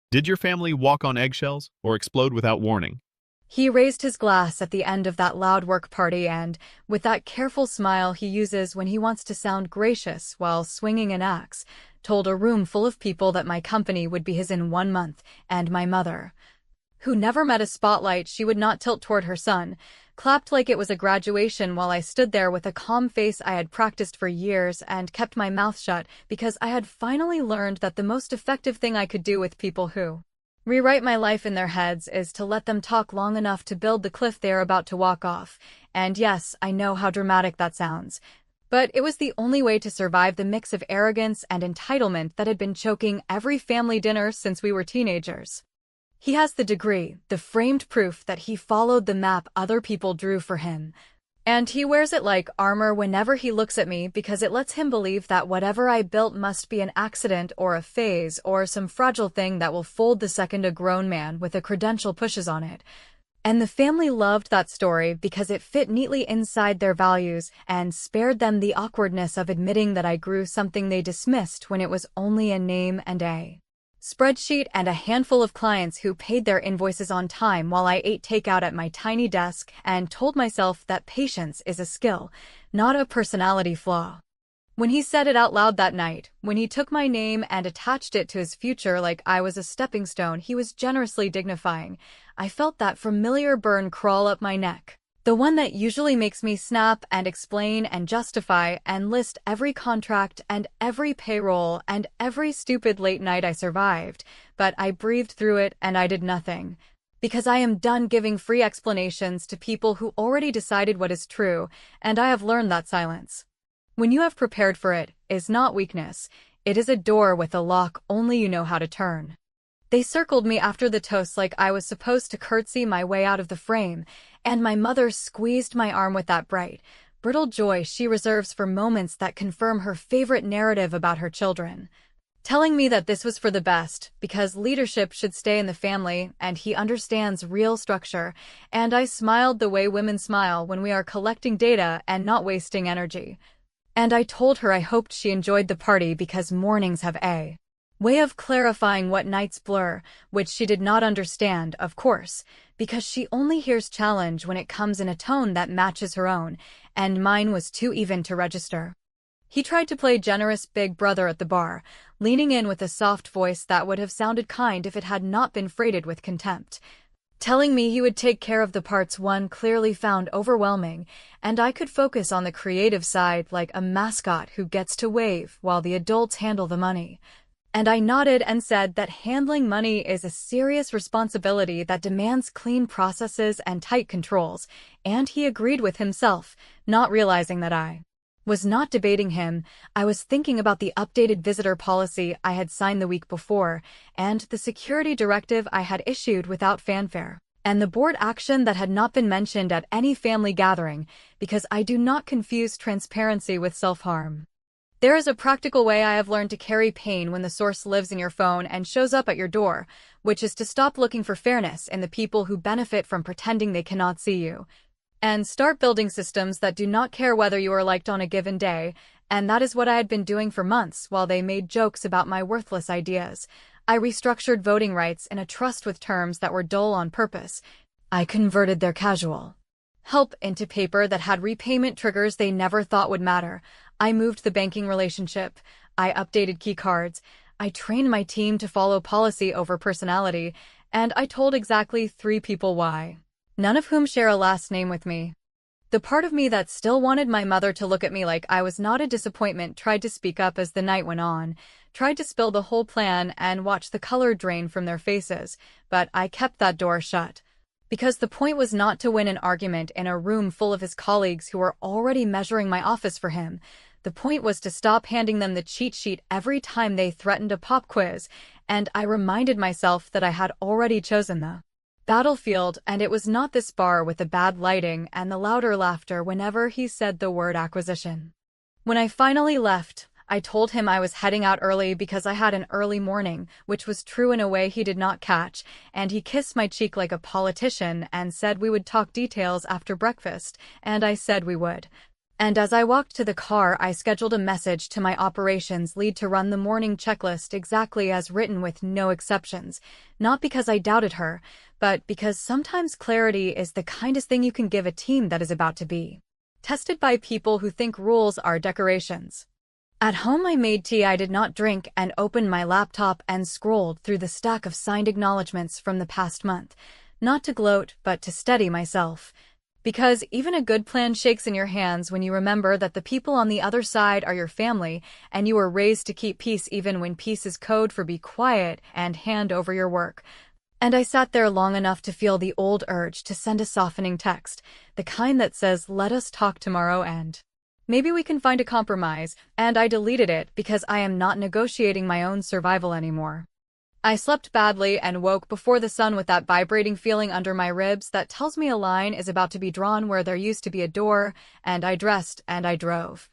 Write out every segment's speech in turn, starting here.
Did your family walk on eggshells or explode without warning? He raised his glass at the end of that loud work party and, with that careful smile he uses when he wants to sound gracious while swinging an axe, told a room full of people that my company would be his in 1 month, and my mother, who never met a spotlight she would not tilt toward her son, clapped like it was a graduation while I stood there with a calm face I had practiced for years and kept my mouth shut because I had finally learned that the most effective thing I could do with people who rewrite my life in their heads is to let them talk long enough to build the cliff they are about to walk off. And yes, I know how dramatic that sounds. But it was the only way to survive the mix of arrogance and entitlement that had been choking every family dinner since we were teenagers. He has the degree, the framed proof that he followed the map other people drew for him. And he wears it like armor whenever he looks at me because it lets him believe that whatever I built must be an accident or a phase or some fragile thing that will fold the second a grown man with a credential pushes on it. And the family loved that story because it fit neatly inside their values and spared them the awkwardness of admitting that I grew something they dismissed when it was only a name and a spreadsheet and a handful of clients who paid their invoices on time while I ate takeout at my tiny desk and told myself that patience is a skill, not a personality flaw. When he said it out loud that night, when he took my name and attached it to his future like I was a stepping stone he was generously dignifying, I felt that familiar burn crawl up my neck. The one that usually makes me snap and explain and justify and list every contract and every payroll and every stupid late night I survived, but I breathed through it and I did nothing. Because I am done giving free explanations to people who already decided what is true, and I have learned that silence, when you have prepared for it, is not weakness. It is a door with a lock only you know how to turn. They circled me after the toast like I was supposed to curtsy my way out of the frame, and my mother squeezed my arm with that bright, brittle joy she reserves for moments that confirm her favorite narrative about her children, telling me that this was for the best, because leadership should stay in the family and he understands real structure, and I smiled the way women smile when we are collecting data and not wasting energy. And I told her I hoped she enjoyed the party because mornings have a way of clarifying what nights blur, which she did not understand, of course, because she only hears challenge when it comes in a tone that matches her own, and mine was too even to register. He tried to play generous big brother at the bar, leaning in with a soft voice that would have sounded kind if it had not been freighted with contempt, telling me he would take care of the parts one clearly found overwhelming, and I could focus on the creative side like a mascot who gets to wave while the adults handle the money. And I nodded and said that handling money is a serious responsibility that demands clean processes and tight controls, and he agreed with himself, not realizing that I was not debating him. I was thinking about the updated visitor policy I had signed the week before, and the security directive I had issued without fanfare, and the board action that had not been mentioned at any family gathering, because I do not confuse transparency with self-harm. There is a practical way I have learned to carry pain when the source lives in your phone and shows up at your door, which is to stop looking for fairness in the people who benefit from pretending they cannot see you, and start building systems that do not care whether you are liked on a given day, and that is what I had been doing for months while they made jokes about my worthless ideas. I restructured voting rights in a trust with terms that were dull on purpose. I converted their casual help into paper that had repayment triggers they never thought would matter. I moved the banking relationship. I updated key cards. I trained my team to follow policy over personality, and I told exactly 3 people why, none of whom share a last name with me. The part of me that still wanted my mother to look at me like I was not a disappointment tried to speak up as the night went on, tried to spill the whole plan and watch the color drain from their faces, but I kept that door shut. Because the point was not to win an argument in a room full of his colleagues who were already measuring my office for him. The point was to stop handing them the cheat sheet every time they threatened a pop quiz, and I reminded myself that I had already chosen the battlefield, and it was not this bar with the bad lighting and the louder laughter whenever he said the word acquisition. When I finally left, I told him I was heading out early because I had an early morning, which was true in a way he did not catch, and he kissed my cheek like a politician and said we would talk details after breakfast, and I said we would. And as I walked to the car, I scheduled a message to my operations lead to run the morning checklist exactly as written with no exceptions, not because I doubted her, but because sometimes clarity is the kindest thing you can give a team that is about to be tested by people who think rules are decorations. At home I made tea I did not drink and opened my laptop and scrolled through the stack of signed acknowledgments from the past month, not to gloat but to steady myself. Because even a good plan shakes in your hands when you remember that the people on the other side are your family and you were raised to keep peace even when peace is code for be quiet and hand over your work. And I sat there long enough to feel the old urge to send a softening text, the kind that says, let us talk tomorrow and maybe we can find a compromise, and I deleted it because I am not negotiating my own survival anymore. I slept badly and woke before the sun with that vibrating feeling under my ribs that tells me a line is about to be drawn where there used to be a door, and I dressed and I drove.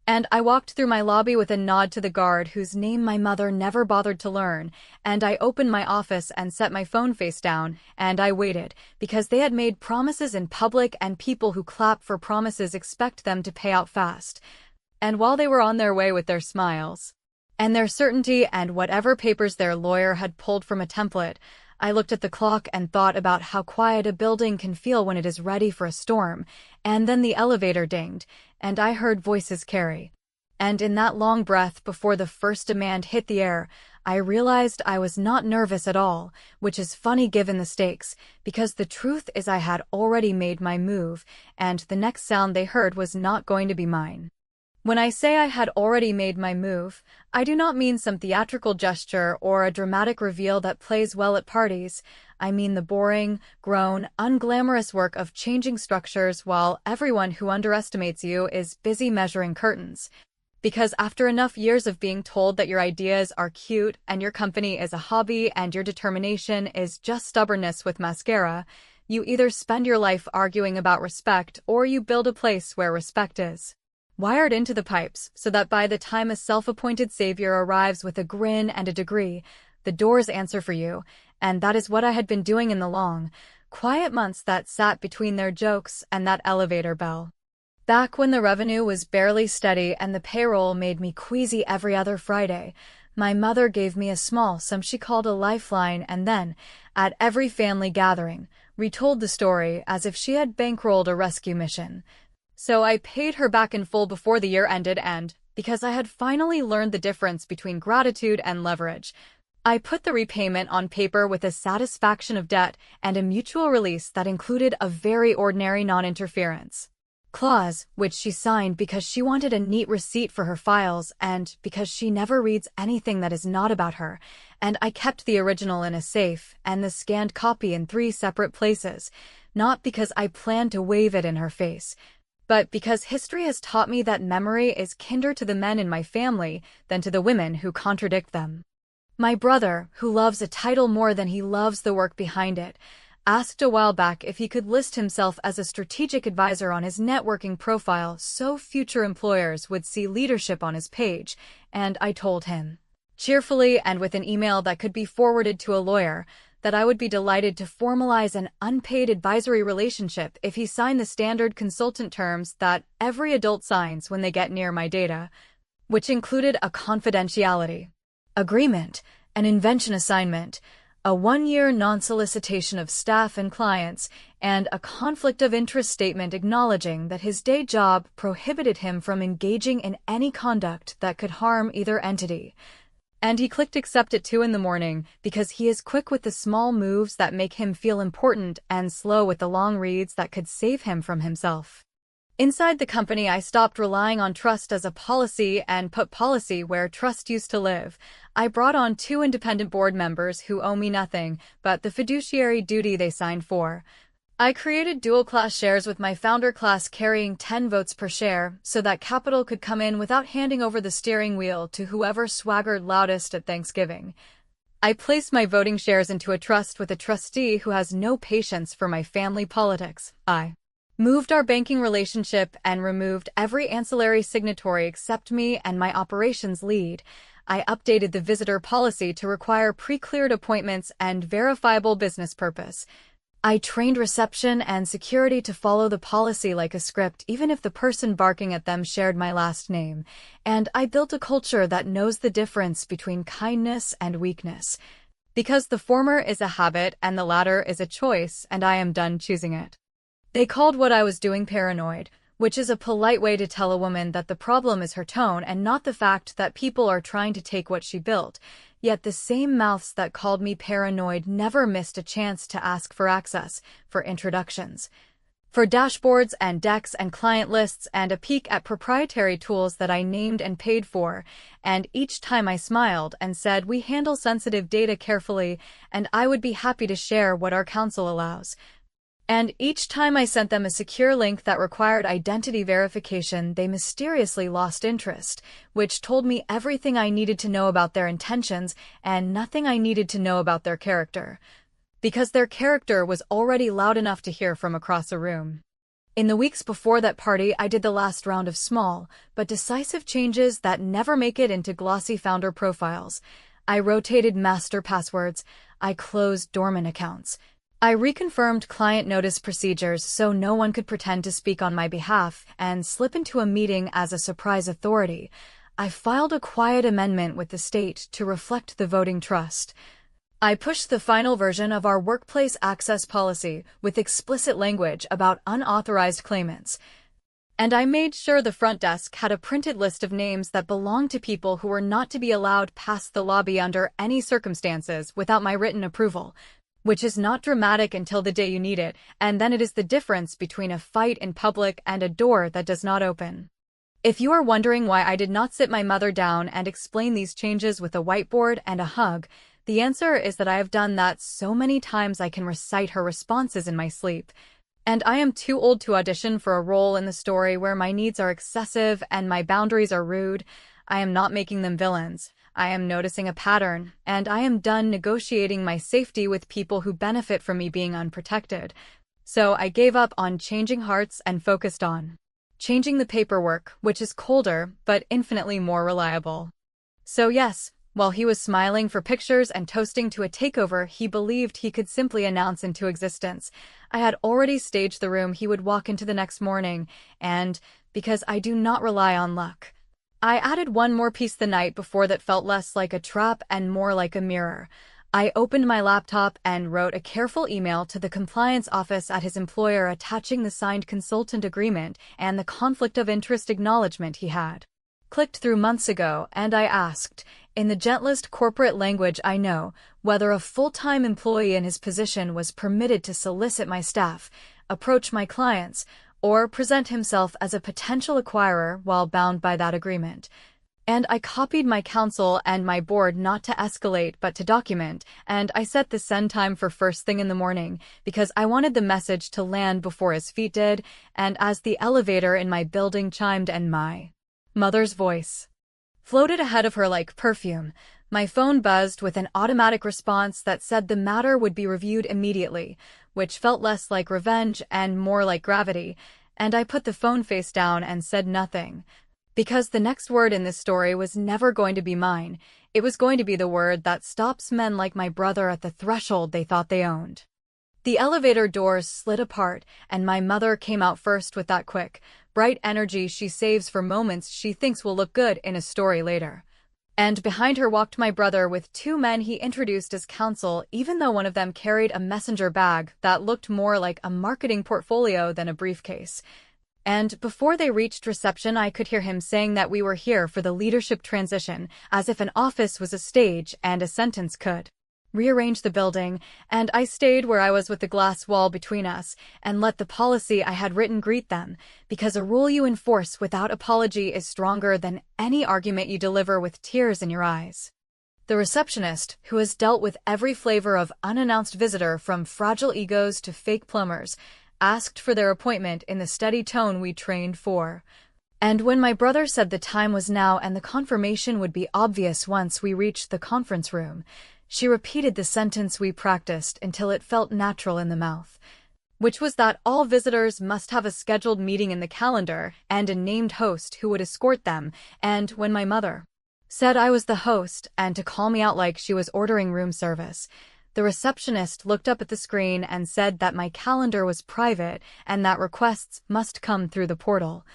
And I walked through my lobby with a nod to the guard whose name my mother never bothered to learn, and I opened my office and set my phone face down, and I waited, because they had made promises in public and people who clap for promises expect them to pay out fast. And while they were on their way with their smiles and their certainty and whatever papers their lawyer had pulled from a template, I looked at the clock and thought about how quiet a building can feel when it is ready for a storm, and then the elevator dinged, and I heard voices carry. And in that long breath before the first demand hit the air, I realized I was not nervous at all, which is funny given the stakes, because the truth is I had already made my move, and the next sound they heard was not going to be mine. When I say I had already made my move, I do not mean some theatrical gesture or a dramatic reveal that plays well at parties. I mean the boring, grown, unglamorous work of changing structures while everyone who underestimates you is busy measuring curtains. Because after enough years of being told that your ideas are cute and your company is a hobby and your determination is just stubbornness with mascara, you either spend your life arguing about respect or you build a place where respect is wired into the pipes so that by the time a self-appointed savior arrives with a grin and a degree, the doors answer for you, and that is what I had been doing in the long, quiet months that sat between their jokes and that elevator bell. Back when the revenue was barely steady and the payroll made me queasy every other Friday, my mother gave me a small sum she called a lifeline and then, at every family gathering, retold the story as if she had bankrolled a rescue mission. So I paid her back in full before the year ended and, because I had finally learned the difference between gratitude and leverage, I put the repayment on paper with a satisfaction of debt and a mutual release that included a very ordinary non-interference clause, which she signed because she wanted a neat receipt for her files and because she never reads anything that is not about her, and I kept the original in a safe and the scanned copy in 3 separate places, not because I planned to wave it in her face, but because history has taught me that memory is kinder to the men in my family than to the women who contradict them. My brother, who loves a title more than he loves the work behind it, asked a while back if he could list himself as a strategic advisor on his networking profile so future employers would see leadership on his page, and I told him, cheerfully and with an email that could be forwarded to a lawyer, that I would be delighted to formalize an unpaid advisory relationship if he signed the standard consultant terms that every adult signs when they get near my data, which included a confidentiality agreement, an invention assignment, a 1-year non-solicitation of staff and clients, and a conflict of interest statement acknowledging that his day job prohibited him from engaging in any conduct that could harm either entity. And he clicked accept at 2 in the morning because he is quick with the small moves that make him feel important and slow with the long reads that could save him from himself. Inside the company, I stopped relying on trust as a policy and put policy where trust used to live. I brought on 2 independent board members who owe me nothing but the fiduciary duty they signed for. I created dual-class shares with my founder class carrying 10 votes per share so that capital could come in without handing over the steering wheel to whoever swaggered loudest at Thanksgiving. I placed my voting shares into a trust with a trustee who has no patience for my family politics. I moved our banking relationship and removed every ancillary signatory except me and my operations lead. I updated the visitor policy to require pre-cleared appointments and verifiable business purpose. I trained reception and security to follow the policy like a script, even if the person barking at them shared my last name. And I built a culture that knows the difference between kindness and weakness. Because the former is a habit and the latter is a choice, and I am done choosing it. They called what I was doing paranoid, which is a polite way to tell a woman that the problem is her tone and not the fact that people are trying to take what she built. Yet the same mouths that called me paranoid never missed a chance to ask for access, for introductions, for dashboards and decks and client lists and a peek at proprietary tools that I named and paid for. And each time I smiled and said we handle sensitive data carefully and I would be happy to share what our counsel allows. And each time I sent them a secure link that required identity verification, they mysteriously lost interest, which told me everything I needed to know about their intentions and nothing I needed to know about their character. Because their character was already loud enough to hear from across a room. In the weeks before that party, I did the last round of small, but decisive changes that never make it into glossy founder profiles. I rotated master passwords. I closed dormant accounts. I reconfirmed client notice procedures so no one could pretend to speak on my behalf and slip into a meeting as a surprise authority. I filed a quiet amendment with the state to reflect the voting trust. I pushed the final version of our workplace access policy with explicit language about unauthorized claimants. And I made sure the front desk had a printed list of names that belonged to people who were not to be allowed past the lobby under any circumstances without my written approval. Which is not dramatic until the day you need it, and then it is the difference between a fight in public and a door that does not open. If you are wondering why I did not sit my mother down and explain these changes with a whiteboard and a hug, the answer is that I have done that so many times I can recite her responses in my sleep. And I am too old to audition for a role in the story where my needs are excessive and my boundaries are rude. I am not making them villains. I am noticing a pattern, and I am done negotiating my safety with people who benefit from me being unprotected. So I gave up on changing hearts and focused on changing the paperwork, which is colder, but infinitely more reliable. So yes, while he was smiling for pictures and toasting to a takeover he believed he could simply announce into existence, I had already staged the room he would walk into the next morning, and, because I do not rely on luck, I added one more piece the night before that felt less like a trap and more like a mirror. I opened my laptop and wrote a careful email to the compliance office at his employer attaching the signed consultant agreement and the conflict of interest acknowledgement he had clicked through months ago, and I asked, in the gentlest corporate language I know, whether a full-time employee in his position was permitted to solicit my staff, approach my clients, or present himself as a potential acquirer while bound by that agreement. And I copied my counsel and my board not to escalate but to document, and I set the send time for first thing in the morning because I wanted the message to land before his feet did, and as the elevator in my building chimed and my mother's voice floated ahead of her like perfume, my phone buzzed with an automatic response that said the matter would be reviewed immediately, which felt less like revenge and more like gravity, and I put the phone face down and said nothing. Because the next word in this story was never going to be mine. It was going to be the word that stops men like my brother at the threshold they thought they owned. The elevator doors slid apart, and my mother came out first with that quick, bright energy she saves for moments she thinks will look good in a story later. And behind her walked my brother with two men he introduced as counsel, even though one of them carried a messenger bag that looked more like a marketing portfolio than a briefcase. And before they reached reception, I could hear him saying that we were here for the leadership transition, as if an office was a stage and a sentence could rearrange the building, and I stayed where I was with the glass wall between us and let the policy I had written greet them, because a rule you enforce without apology is stronger than any argument you deliver with tears in your eyes. The receptionist, who has dealt with every flavor of unannounced visitor from fragile egos to fake plumbers, asked for their appointment in the steady tone we trained for. And when my brother said the time was now and the confirmation would be obvious once we reached the conference room, she repeated the sentence we practiced until it felt natural in the mouth, which was that all visitors must have a scheduled meeting in the calendar and a named host who would escort them, and when my mother said I was the host and to call me out like she was ordering room service, The receptionist looked up at the screen and said that my calendar was private and that requests must come through the portal.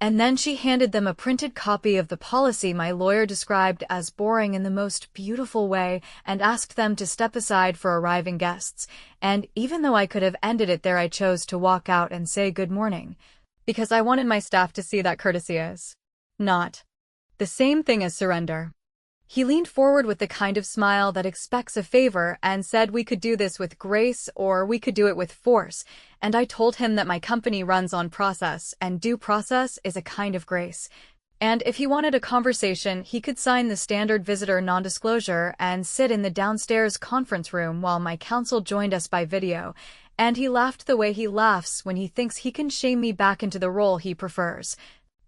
And then she handed them a printed copy of the policy my lawyer described as boring in the most beautiful way and asked them to step aside for arriving guests. And even though I could have ended it there, I chose to walk out and say good morning, because I wanted my staff to see that courtesy is not the same thing as surrender. He leaned forward with the kind of smile that expects a favor and said we could do this with grace or we could do it with force, and I told him that my company runs on process and due process is a kind of grace. And if he wanted a conversation, he could sign the standard visitor non-disclosure and sit in the downstairs conference room while my counsel joined us by video, and he laughed the way he laughs when he thinks he can shame me back into the role he prefers.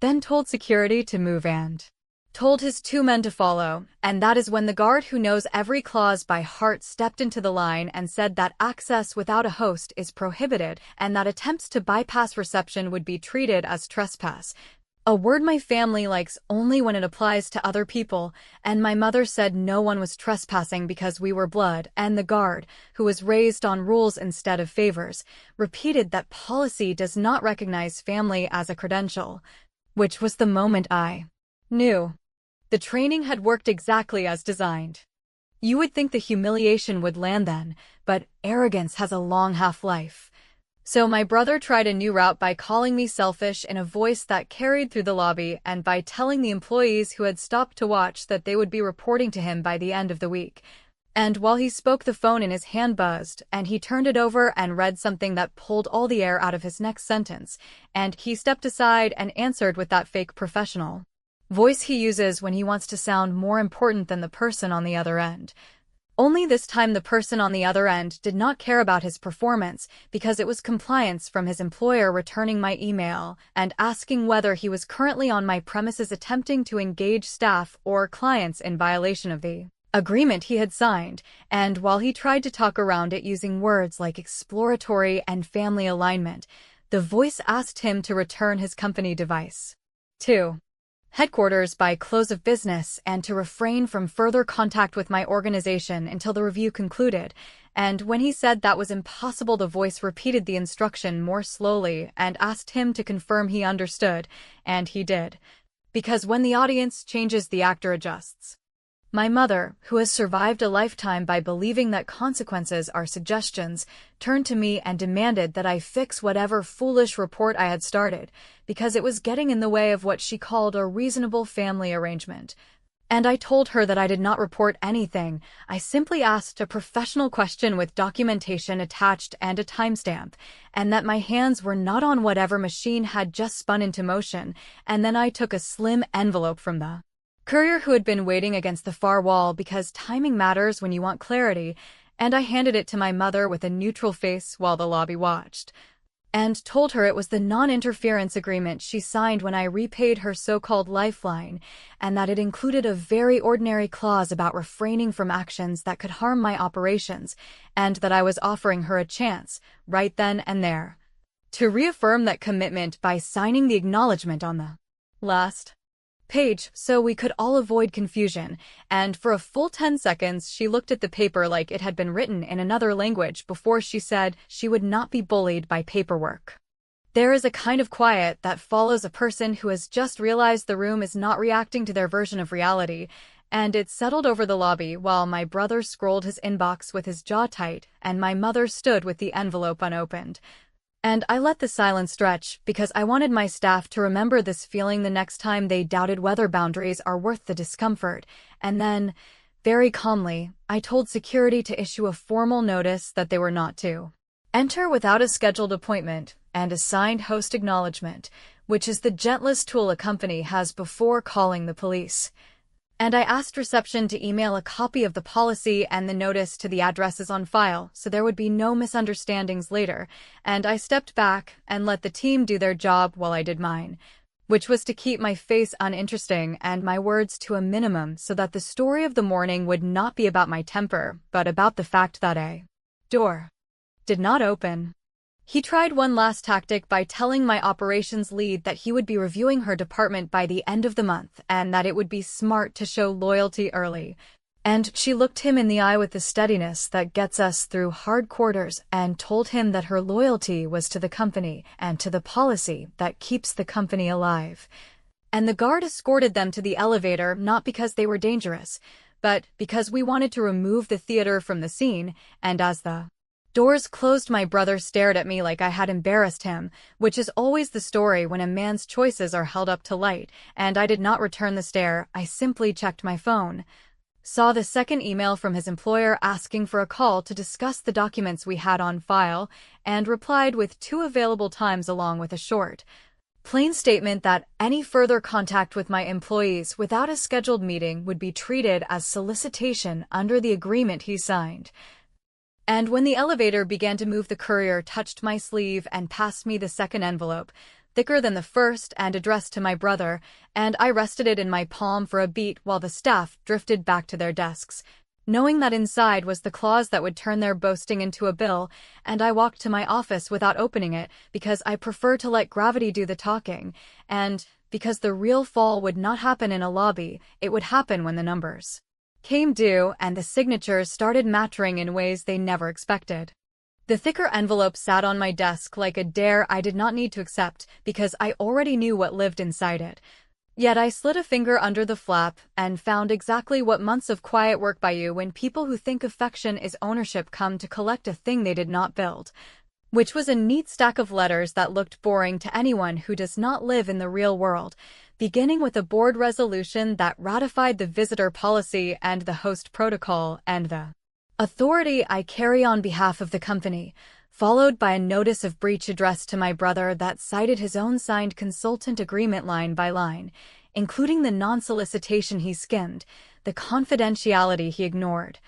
Then told security to move and told his 2 men to follow, and that is when the guard who knows every clause by heart stepped into the line and said that access without a host is prohibited and that attempts to bypass reception would be treated as trespass. A word my family likes only when it applies to other people, and my mother said no one was trespassing because we were blood, and the guard, who was raised on rules instead of favors, repeated that policy does not recognize family as a credential, which was the moment I knew the training had worked exactly as designed. You would think the humiliation would land then, but arrogance has a long half-life. So my brother tried a new route by calling me selfish in a voice that carried through the lobby and by telling the employees who had stopped to watch that they would be reporting to him by the end of the week. And while he spoke, the phone in his hand buzzed, and he turned it over and read something that pulled all the air out of his next sentence, and he stepped aside and answered with that fake professional voice he uses when he wants to sound more important than the person on the other end. Only this time the person on the other end did not care about his performance because it was compliance from his employer returning my email and asking whether he was currently on my premises attempting to engage staff or clients in violation of the agreement he had signed, and while he tried to talk around it using words like exploratory and family alignment, the voice asked him to return his company device to headquarters by close of business and to refrain from further contact with my organization until the review concluded, and when he said that was impossible, the voice repeated the instruction more slowly and asked him to confirm he understood, and he did, because when the audience changes, the actor adjusts. My mother, who has survived a lifetime by believing that consequences are suggestions, turned to me and demanded that I fix whatever foolish report I had started, because it was getting in the way of what she called a reasonable family arrangement. And I told her that I did not report anything. I simply asked a professional question with documentation attached and a timestamp, and that my hands were not on whatever machine had just spun into motion, and then I took a slim envelope from the courier who had been waiting against the far wall because timing matters when you want clarity, and I handed it to my mother with a neutral face while the lobby watched, and told her it was the non-interference agreement she signed when I repaid her so-called lifeline, and that it included a very ordinary clause about refraining from actions that could harm my operations, and that I was offering her a chance, right then and there, to reaffirm that commitment by signing the acknowledgement on the last page so we could all avoid confusion, and for a full 10 seconds she looked at the paper like it had been written in another language before she said she would not be bullied by paperwork. There is a kind of quiet that follows a person who has just realized the room is not reacting to their version of reality, and it settled over the lobby while my brother scrolled his inbox with his jaw tight and my mother stood with the envelope unopened. And I let the silence stretch because I wanted my staff to remember this feeling the next time they doubted whether boundaries are worth the discomfort. And then, very calmly, I told security to issue a formal notice that they were not to enter without a scheduled appointment and a signed host acknowledgement, which is the gentlest tool a company has before calling the police. And I asked reception to email a copy of the policy and the notice to the addresses on file so there would be no misunderstandings later, and I stepped back and let the team do their job while I did mine, which was to keep my face uninteresting and my words to a minimum so that the story of the morning would not be about my temper, but about the fact that a door did not open. He tried one last tactic by telling my operations lead that he would be reviewing her department by the end of the month and that it would be smart to show loyalty early, And she looked him in the eye with the steadiness that gets us through hard quarters and told him that her loyalty was to the company and to the policy that keeps the company alive. And the guard escorted them to the elevator not because they were dangerous, but because we wanted to remove the theater from the scene, and as the doors closed, my brother stared at me like I had embarrassed him, which is always the story when a man's choices are held up to light, and I did not return the stare. I simply checked my phone. Saw the second email from his employer asking for a call to discuss the documents we had on file, and replied with 2 available times along with a short, plain statement that any further contact with my employees without a scheduled meeting would be treated as solicitation under the agreement he signed. And when the elevator began to move, the courier touched my sleeve and passed me the second envelope, thicker than the first and addressed to my brother, and I rested it in my palm for a beat while the staff drifted back to their desks, knowing that inside was the clause that would turn their boasting into a bill, and I walked to my office without opening it because I prefer to let gravity do the talking, and because the real fall would not happen in a lobby, it would happen when the numbers came due and the signatures started mattering in ways they never expected. The thicker envelope sat on my desk like a dare I did not need to accept because I already knew what lived inside it. Yet I slid a finger under the flap and found exactly what months of quiet work by you when people who think affection is ownership come to collect a thing they did not build, which was a neat stack of letters that looked boring to anyone who does not live in the real world, beginning with a board resolution that ratified the visitor policy and the host protocol and the authority I carry on behalf of the company, followed by a notice of breach addressed to my brother that cited his own signed consultant agreement line by line, including the non-solicitation he skimmed, the confidentiality he ignored,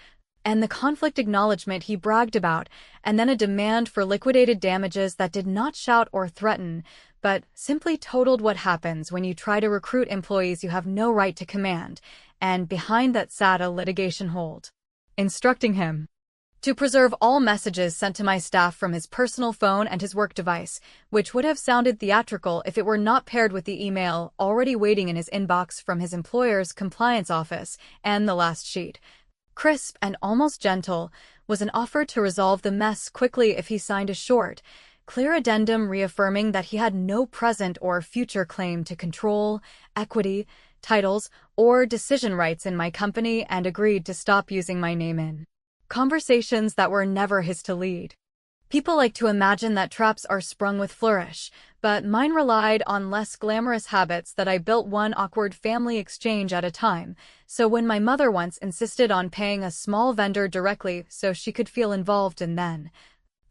and the conflict acknowledgement he bragged about, and then a demand for liquidated damages that did not shout or threaten, but simply totaled what happens when you try to recruit employees you have no right to command, and behind that sat a litigation hold, instructing him to preserve all messages sent to my staff from his personal phone and his work device, which would have sounded theatrical if it were not paired with the email already waiting in his inbox from his employer's compliance office, and the last sheet, crisp and almost gentle, was an offer to resolve the mess quickly if he signed a short, clear addendum reaffirming that he had no present or future claim to control, equity, titles, or decision rights in my company and agreed to stop using my name in conversations that were never his to lead. People like to imagine that traps are sprung with flourish, but mine relied on less glamorous habits that I built one awkward family exchange at a time, so when my mother once insisted on paying a small vendor directly so she could feel involved and then,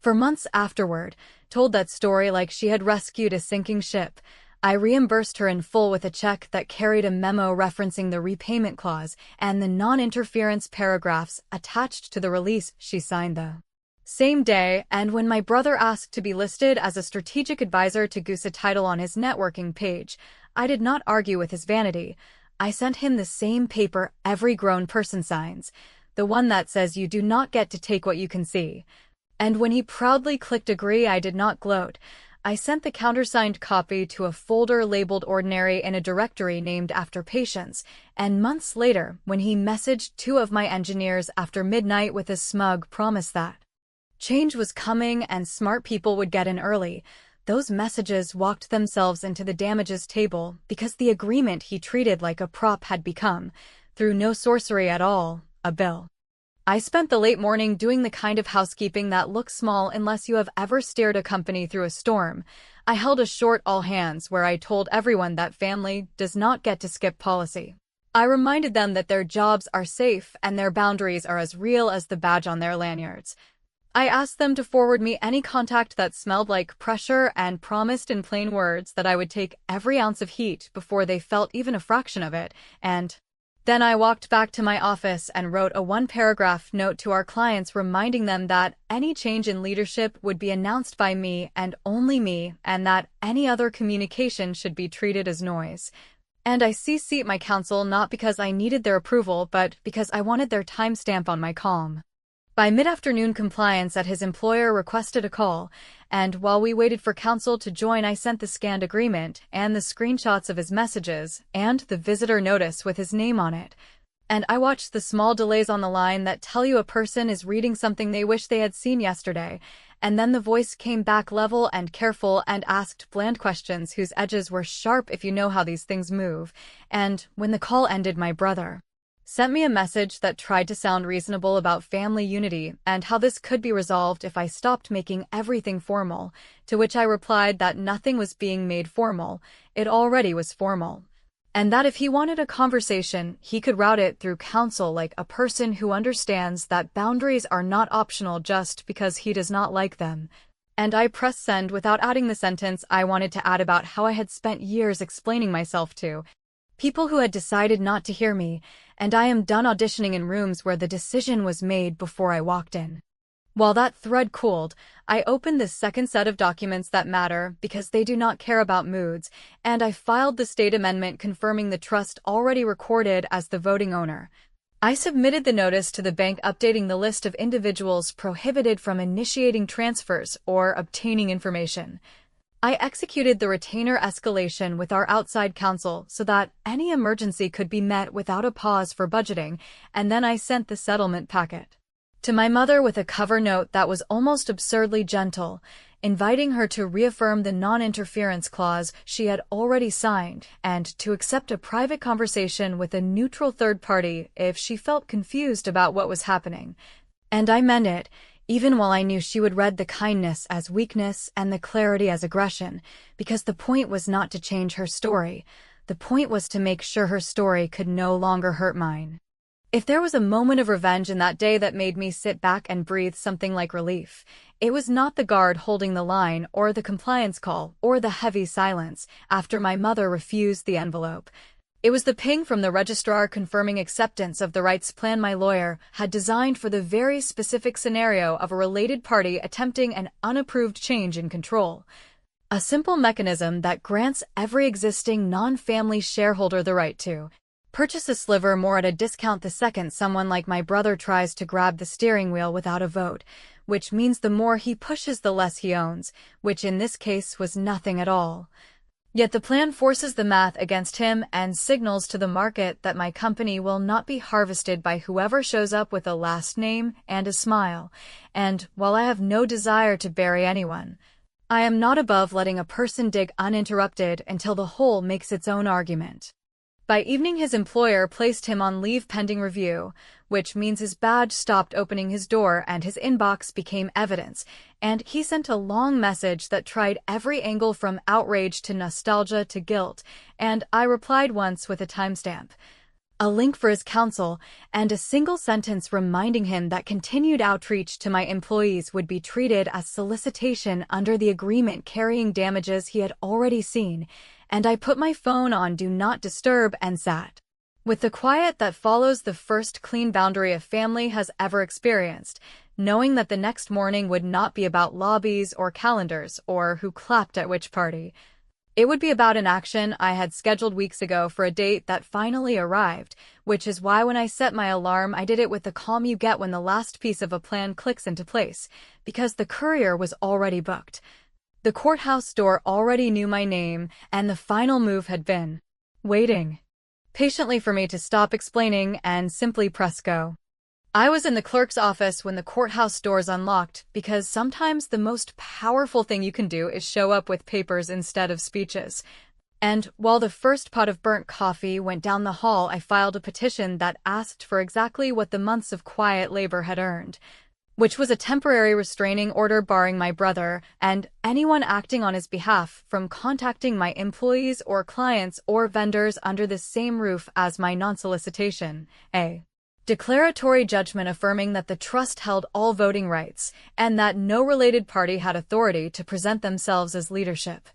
for months afterward, told that story like she had rescued a sinking ship, I reimbursed her in full with a check that carried a memo referencing the repayment clause and the non-interference paragraphs attached to the release she signed the same day. And when my brother asked to be listed as a strategic advisor to goose a title on his networking page, I did not argue with his vanity. I sent him the same paper every grown person signs, the one that says you do not get to take what you can see. And when he proudly clicked agree, I did not gloat. I sent the countersigned copy to a folder labeled ordinary in a directory named after patients, and months later, when he messaged 2 of my engineers after midnight with a smug promise that change was coming and smart people would get in early, those messages walked themselves into the damages table because the agreement he treated like a prop had become, through no sorcery at all, a bill. I spent the late morning doing the kind of housekeeping that looks small unless you have ever steered a company through a storm. I held a short all hands where I told everyone that family does not get to skip policy. I reminded them that their jobs are safe and their boundaries are as real as the badge on their lanyards. I asked them to forward me any contact that smelled like pressure and promised in plain words that I would take every ounce of heat before they felt even a fraction of it, and then I walked back to my office and wrote a 1-paragraph note to our clients reminding them that any change in leadership would be announced by me and only me, and that any other communication should be treated as noise. And I CC'd my counsel not because I needed their approval, but because I wanted their timestamp on my calm. By mid-afternoon, compliance at his employer requested a call, and while we waited for counsel to join, I sent the scanned agreement and the screenshots of his messages and the visitor notice with his name on it. And I watch the small delays on the line that tell you a person is reading something they wish they had seen yesterday. And then the voice came back level and careful and asked bland questions whose edges were sharp if you know how these things move. And when the call ended, my brother sent me a message that tried to sound reasonable about family unity and how this could be resolved if I stopped making everything formal, to which I replied that nothing was being made formal, it already was formal. And that if he wanted a conversation, he could route it through counsel like a person who understands that boundaries are not optional just because he does not like them. And I pressed send without adding the sentence I wanted to add about how I had spent years explaining myself to people who had decided not to hear me, and I am done auditioning in rooms where the decision was made before I walked in. While that thread cooled, I opened the second set of documents that matter because they do not care about moods, and I filed the state amendment confirming the trust already recorded as the voting owner. I submitted the notice to the bank updating the list of individuals prohibited from initiating transfers or obtaining information. I executed the retainer escalation with our outside counsel so that any emergency could be met without a pause for budgeting, and then I sent the settlement packet to my mother with a cover note that was almost absurdly gentle, inviting her to reaffirm the non-interference clause she had already signed and to accept a private conversation with a neutral third party if she felt confused about what was happening. And I meant it, even while I knew she would read the kindness as weakness and the clarity as aggression, because the point was not to change her story. The point was to make sure her story could no longer hurt mine. If there was a moment of revenge in that day that made me sit back and breathe something like relief, it was not the guard holding the line or the compliance call or the heavy silence after my mother refused the envelope. It was the ping from the registrar confirming acceptance of the rights plan my lawyer had designed for the very specific scenario of a related party attempting an unapproved change in control. A simple mechanism that grants every existing non-family shareholder the right to purchase a sliver more at a discount the second someone like my brother tries to grab the steering wheel without a vote, which means the more he pushes the less he owns, which in this case was nothing at all. Yet the plan forces the math against him and signals to the market that my company will not be harvested by whoever shows up with a last name and a smile, and while I have no desire to bury anyone, I am not above letting a person dig uninterrupted until the whole makes its own argument. By evening his employer placed him on leave pending review, which means his badge stopped opening his door and his inbox became evidence, and he sent a long message that tried every angle from outrage to nostalgia to guilt, and I replied once with a timestamp, a link for his counsel, and a single sentence reminding him that continued outreach to my employees would be treated as solicitation under the agreement carrying damages he had already seen, and I put my phone on Do Not Disturb and sat with the quiet that follows the first clean boundary a family has ever experienced, knowing that the next morning would not be about lobbies or calendars or who clapped at which party. It would be about an action I had scheduled weeks ago for a date that finally arrived, which is why when I set my alarm I did it with the calm you get when the last piece of a plan clicks into place, because the courier was already booked. The courthouse door already knew my name, and the final move had been waiting patiently for me to stop explaining and simply press go. I was in the clerk's office when the courthouse doors unlocked, because sometimes the most powerful thing you can do is show up with papers instead of speeches. And while the first pot of burnt coffee went down the hall, I filed a petition that asked for exactly what the months of quiet labor had earned, which was a temporary restraining order barring my brother and anyone acting on his behalf from contacting my employees or clients or vendors under the same roof as my non-solicitation, a declaratory judgment affirming that the trust held all voting rights and that no related party had authority to present themselves as leadership.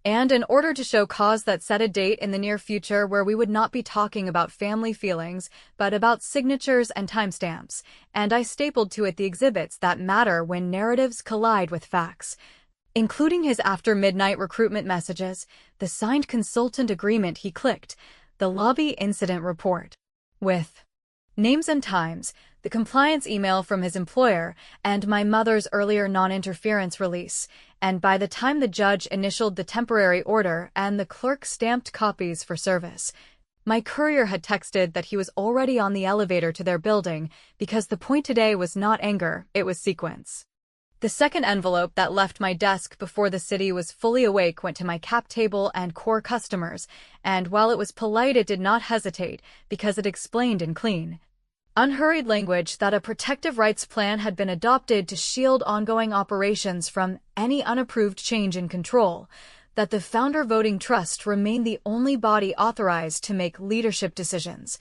And in order to show cause that set a date in the near future where we would not be talking about family feelings, but about signatures and timestamps, and I stapled to it the exhibits that matter when narratives collide with facts, including his after-midnight recruitment messages, the signed consultant agreement he clicked, the lobby incident report, with names and times, the compliance email from his employer, and my mother's earlier non-interference release, and by the time the judge initialed the temporary order and the clerk stamped copies for service, My courier had texted that he was already on the elevator to their building because the point today was not anger, it was sequence. The second envelope that left my desk before the city was fully awake went to my cap table and core customers, and while it was polite, it did not hesitate because it explained in clean, unhurried language that a protective rights plan had been adopted to shield ongoing operations from any unapproved change in control, that the founder voting trust remained the only body authorized to make leadership decisions,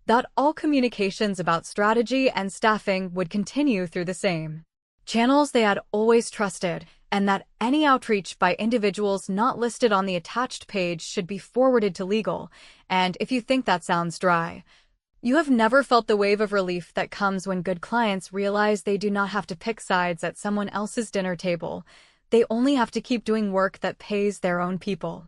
that all communications about strategy and staffing would continue through the same channels they had always trusted, and that any outreach by individuals not listed on the attached page should be forwarded to legal. And if you think that sounds dry, you have never felt the wave of relief that comes when good clients realize they do not have to pick sides at someone else's dinner table. They only have to keep doing work that pays their own people.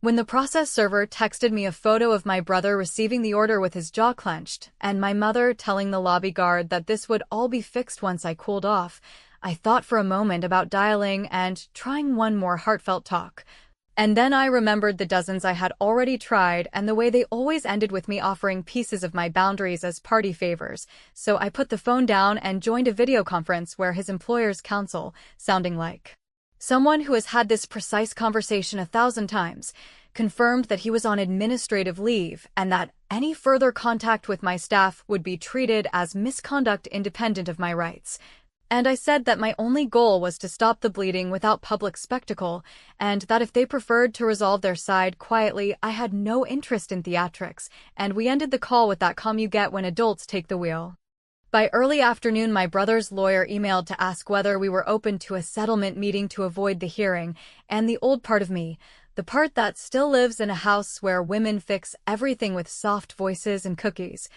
When the process server texted me a photo of my brother receiving the order with his jaw clenched, and my mother telling the lobby guard that this would all be fixed once I cooled off, I thought for a moment about dialing and trying one more heartfelt talk. And then I remembered the dozens I had already tried and the way they always ended with me offering pieces of my boundaries as party favors, so I put the phone down and joined a video conference where his employer's counsel, sounding like someone who has had this precise conversation 1,000 times, confirmed that he was on administrative leave and that any further contact with my staff would be treated as misconduct independent of my rights. And I said that my only goal was to stop the bleeding without public spectacle, and that if they preferred to resolve their side quietly, I had no interest in theatrics, and we ended the call with that calm you get when adults take the wheel. By early afternoon, my brother's lawyer emailed to ask whether we were open to a settlement meeting to avoid the hearing, and the old part of me, the part that still lives in a house where women fix everything with soft voices and cookies,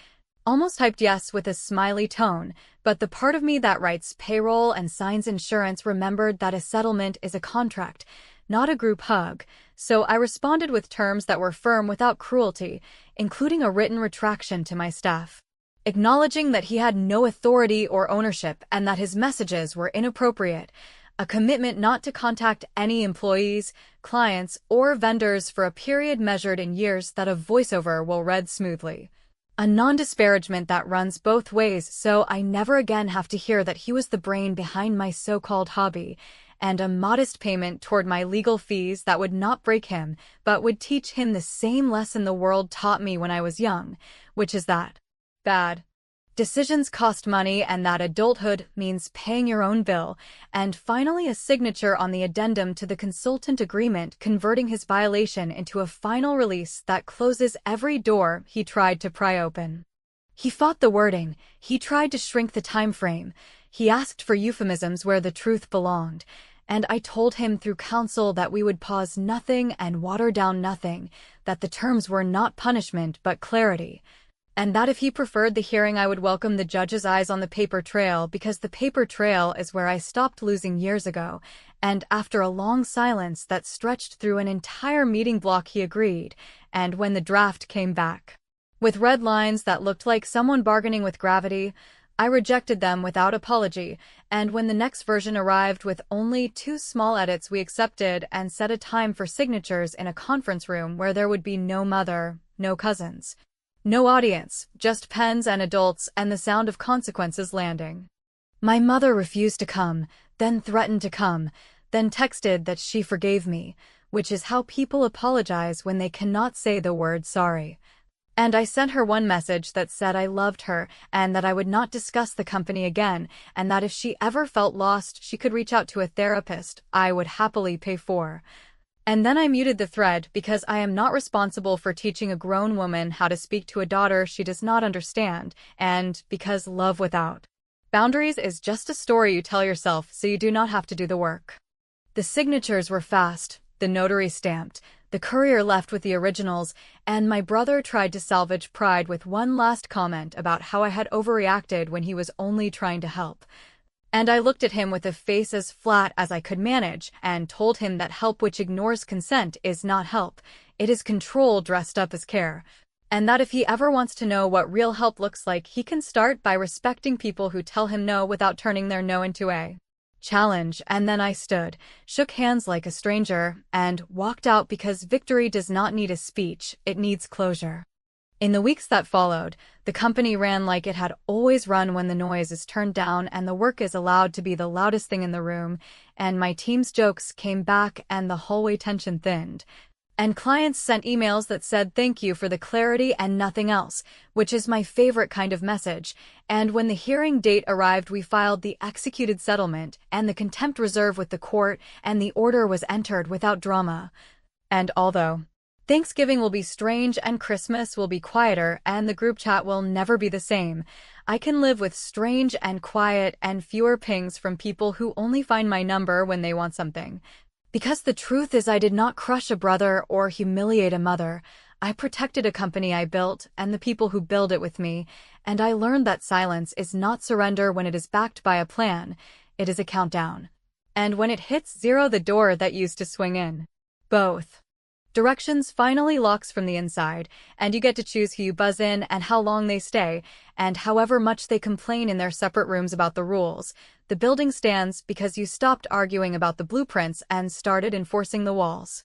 almost typed yes with a smiley tone, but the part of me that writes payroll and signs insurance remembered that a settlement is a contract, not a group hug, so I responded with terms that were firm without cruelty, including a written retraction to my staff, acknowledging that he had no authority or ownership and that his messages were inappropriate, a commitment not to contact any employees, clients, or vendors for a period measured in years that a voiceover will read smoothly. A non-disparagement that runs both ways, so I never again have to hear that he was the brain behind my so-called hobby, and a modest payment toward my legal fees that would not break him, but would teach him the same lesson the world taught me when I was young, which is that bad decisions cost money and that adulthood means paying your own bill, and finally a signature on the addendum to the consultant agreement converting his violation into a final release that closes every door he tried to pry open. He fought the wording, he tried to shrink the time frame, he asked for euphemisms where the truth belonged, and I told him through counsel that we would pause nothing and water down nothing, that the terms were not punishment but clarity, and that if he preferred the hearing I would welcome the judge's eyes on the paper trail because the paper trail is where I stopped losing years ago, and after a long silence that stretched through an entire meeting block he agreed, and when the draft came back with red lines that looked like someone bargaining with gravity, I rejected them without apology, and when the next version arrived with only 2 small edits we accepted and set a time for signatures in a conference room where there would be no mother, no cousins, no audience, just pens and adults and the sound of consequences landing. My mother refused to come, then threatened to come, then texted that she forgave me, which is how people apologize when they cannot say the word sorry. And I sent her one message that said I loved her and that I would not discuss the company again, and that if she ever felt lost she could reach out to a therapist I would happily pay for. And then I muted the thread because I am not responsible for teaching a grown woman how to speak to a daughter she does not understand, and because love without boundaries is just a story you tell yourself so you do not have to do the work. The signatures were fast, the notary stamped, the courier left with the originals, and my brother tried to salvage pride with one last comment about how I had overreacted when he was only trying to help. And I looked at him with a face as flat as I could manage and told him that help which ignores consent is not help, it is control dressed up as care, and that if he ever wants to know what real help looks like he can start by respecting people who tell him no without turning their no into a challenge. And then I stood, shook hands like a stranger, and walked out because victory does not need a speech, it needs closure. In the weeks that followed, the company ran like it had always run when the noise is turned down and the work is allowed to be the loudest thing in the room, and my team's jokes came back and the hallway tension thinned. And clients sent emails that said thank you for the clarity and nothing else, which is my favorite kind of message. And when the hearing date arrived, we filed the executed settlement and the contempt reserve with the court, and the order was entered without drama. And although Thanksgiving will be strange and Christmas will be quieter and the group chat will never be the same, I can live with strange and quiet and fewer pings from people who only find my number when they want something. Because the truth is I did not crush a brother or humiliate a mother. I protected a company I built and the people who build it with me, and I learned that silence is not surrender when it is backed by a plan. It is a countdown. And when it hits zero, the door that used to swing in. Both directions finally locks from the inside, and you get to choose who you buzz in and how long they stay, and however much they complain in their separate rooms about the rules. The building stands because you stopped arguing about the blueprints and started enforcing the walls.